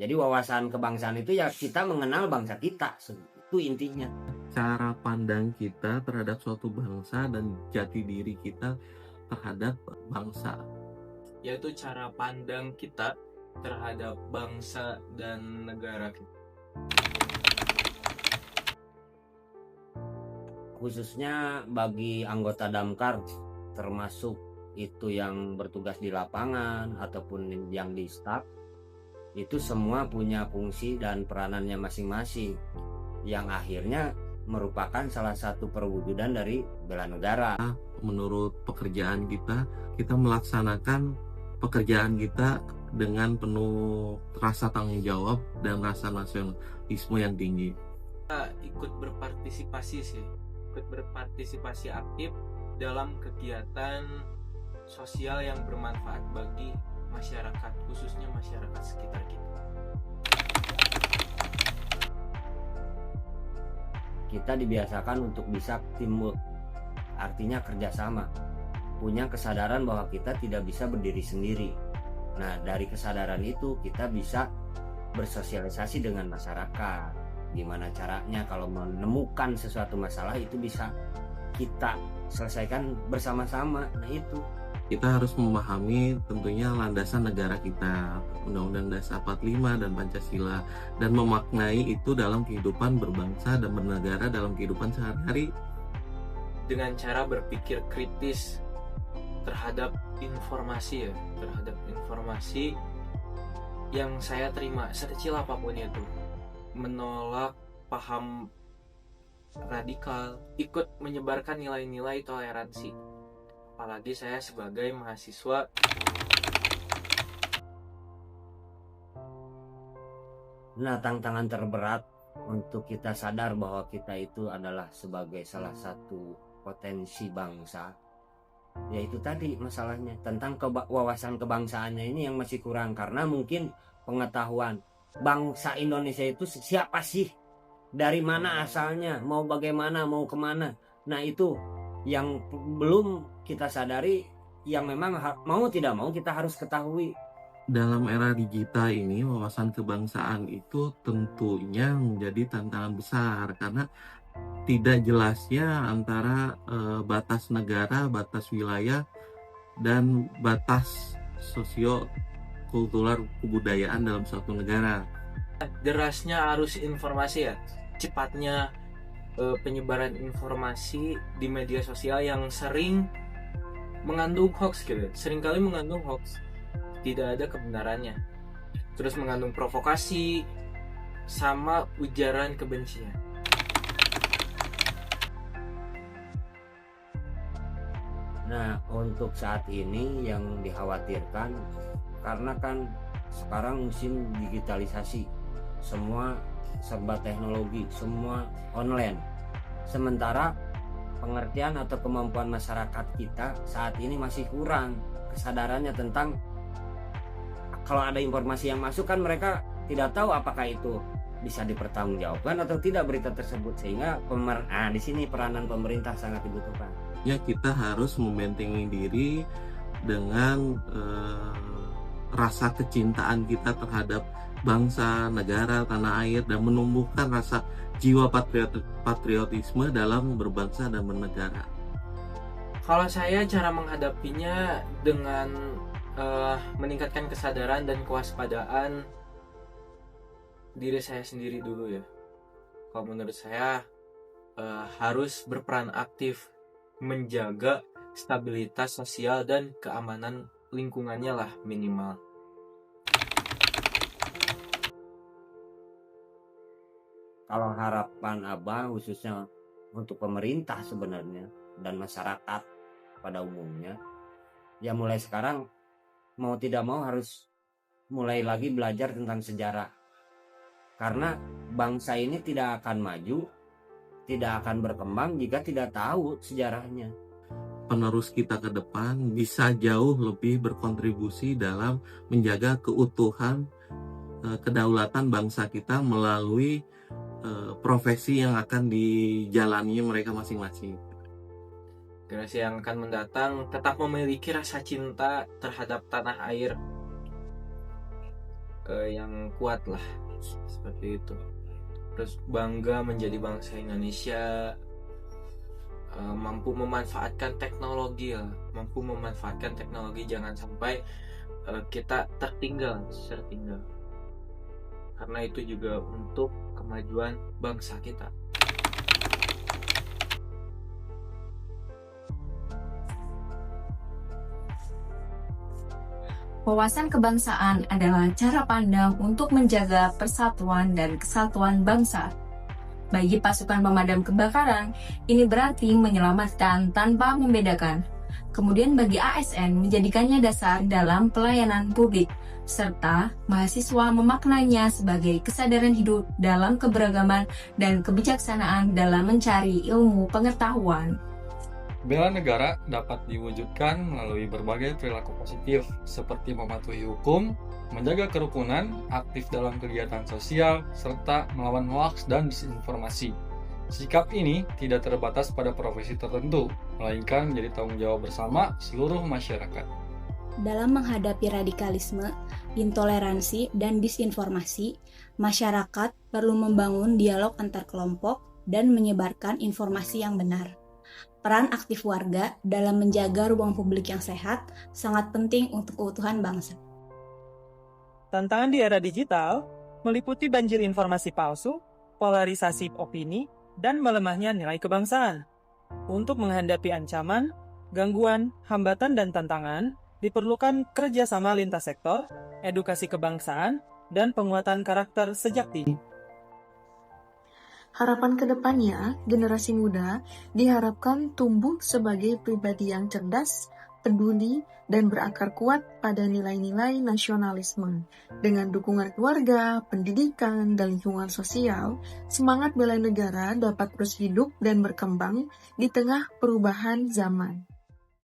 Jadi wawasan kebangsaan itu ya kita mengenal bangsa kita, itu intinya. Cara pandang kita terhadap suatu bangsa dan jati diri kita terhadap bangsa. Yaitu cara pandang kita terhadap bangsa dan negara kita. Khususnya bagi anggota Damkar, termasuk itu yang bertugas di lapangan ataupun yang di staf, itu semua punya fungsi dan peranannya masing-masing, yang akhirnya merupakan salah satu perwujudan dari bela negara. Menurut pekerjaan kita melaksanakan pekerjaan kita dengan penuh rasa tanggung jawab dan rasa nasionalisme yang tinggi. Kita ikut berpartisipasi aktif dalam kegiatan sosial yang bermanfaat bagi masyarakat, khususnya masyarakat sekitar kita. Kita dibiasakan untuk bisa teamwork, artinya kerjasama, punya kesadaran bahwa kita tidak bisa berdiri sendiri. Nah, dari kesadaran itu kita bisa bersosialisasi dengan masyarakat. Gimana caranya kalau menemukan sesuatu masalah itu bisa kita selesaikan bersama-sama. Nah, itu kita harus memahami tentunya landasan negara kita, Undang-Undang Dasar 45 dan Pancasila, dan memaknai itu dalam kehidupan berbangsa dan bernegara dalam kehidupan sehari-hari. Dengan cara berpikir kritis terhadap informasi yang saya terima, sekecil apapun itu, menolak paham radikal, ikut menyebarkan nilai-nilai toleransi. Apalagi saya sebagai mahasiswa. Nah, tantangan terberat untuk kita sadar bahwa kita itu adalah sebagai salah satu potensi bangsa, yaitu tadi masalahnya tentang wawasan kebangsaannya ini yang masih kurang, karena mungkin pengetahuan bangsa Indonesia itu siapa sih, dari mana asalnya, mau bagaimana, mau kemana. Nah, itu yang belum kita sadari, yang memang mau tidak mau kita harus ketahui. Dalam era digital ini, wawasan kebangsaan itu tentunya menjadi tantangan besar karena tidak jelasnya antara batas negara, batas wilayah, dan batas sosio-kultural kebudayaan dalam suatu negara. Derasnya arus informasi ya, cepatnya penyebaran informasi di media sosial yang sering mengandung hoax gitu. Seringkali mengandung hoax, tidak ada kebenarannya. Terus mengandung provokasi sama ujaran kebencian. Nah, untuk saat ini yang dikhawatirkan, karena kan sekarang musim digitalisasi, semua serba teknologi, semua online. Sementara pengertian atau kemampuan masyarakat kita saat ini masih kurang kesadarannya tentang kalau ada informasi yang masuk kan mereka tidak tahu apakah itu bisa dipertanggungjawabkan atau tidak berita tersebut, sehingga di sini peranan pemerintah sangat dibutuhkan. Ya, kita harus membentengi diri dengan rasa kecintaan kita terhadap bangsa, negara, tanah air, dan menumbuhkan rasa jiwa patriotisme dalam berbangsa dan bernegara. Kalau saya cara menghadapinya dengan meningkatkan kesadaran dan kewaspadaan diri saya sendiri dulu ya. Kalau menurut saya harus berperan aktif menjaga stabilitas sosial dan keamanan lingkungannya lah minimal. Kalau harapan Abah khususnya untuk pemerintah sebenarnya dan masyarakat pada umumnya, ya mulai sekarang mau tidak mau harus mulai lagi belajar tentang sejarah. Karena bangsa ini tidak akan maju, tidak akan berkembang jika tidak tahu sejarahnya. Penerus kita ke depan bisa jauh lebih berkontribusi dalam menjaga keutuhan kedaulatan bangsa kita melalui profesi yang akan dijalani mereka masing-masing. Generasi yang akan mendatang tetap memiliki rasa cinta terhadap tanah air. yang kuat lah, seperti itu. Terus bangga menjadi bangsa Indonesia, mampu memanfaatkan teknologi lah, jangan sampai kita tertinggal, karena itu juga untuk kemajuan bangsa kita. Wawasan kebangsaan adalah cara pandang untuk menjaga persatuan dan kesatuan bangsa. Bagi pasukan pemadam kebakaran, ini berarti menyelamatkan tanpa membedakan. Kemudian bagi ASN menjadikannya dasar dalam pelayanan publik, serta mahasiswa memaknainya sebagai kesadaran hidup dalam keberagaman dan kebijaksanaan dalam mencari ilmu pengetahuan. Bela negara dapat diwujudkan melalui berbagai perilaku positif, seperti mematuhi hukum, menjaga kerukunan, aktif dalam kegiatan sosial, serta melawan hoaks dan disinformasi. Sikap ini tidak terbatas pada profesi tertentu, melainkan menjadi tanggung jawab bersama seluruh masyarakat. Dalam menghadapi radikalisme, intoleransi, dan disinformasi, masyarakat perlu membangun dialog antar kelompok dan menyebarkan informasi yang benar. Peran aktif warga dalam menjaga ruang publik yang sehat sangat penting untuk keutuhan bangsa. Tantangan di era digital meliputi banjir informasi palsu, polarisasi opini, dan melemahnya nilai kebangsaan. Untuk menghadapi ancaman, gangguan, hambatan, dan tantangan, diperlukan kerjasama lintas sektor, edukasi kebangsaan, dan penguatan karakter sejak dini. Harapan kedepannya, generasi muda diharapkan tumbuh sebagai pribadi yang cerdas, peduli, dan berakar kuat pada nilai-nilai nasionalisme. Dengan dukungan keluarga, pendidikan, dan lingkungan sosial, semangat bela negara dapat terus hidup dan berkembang di tengah perubahan zaman.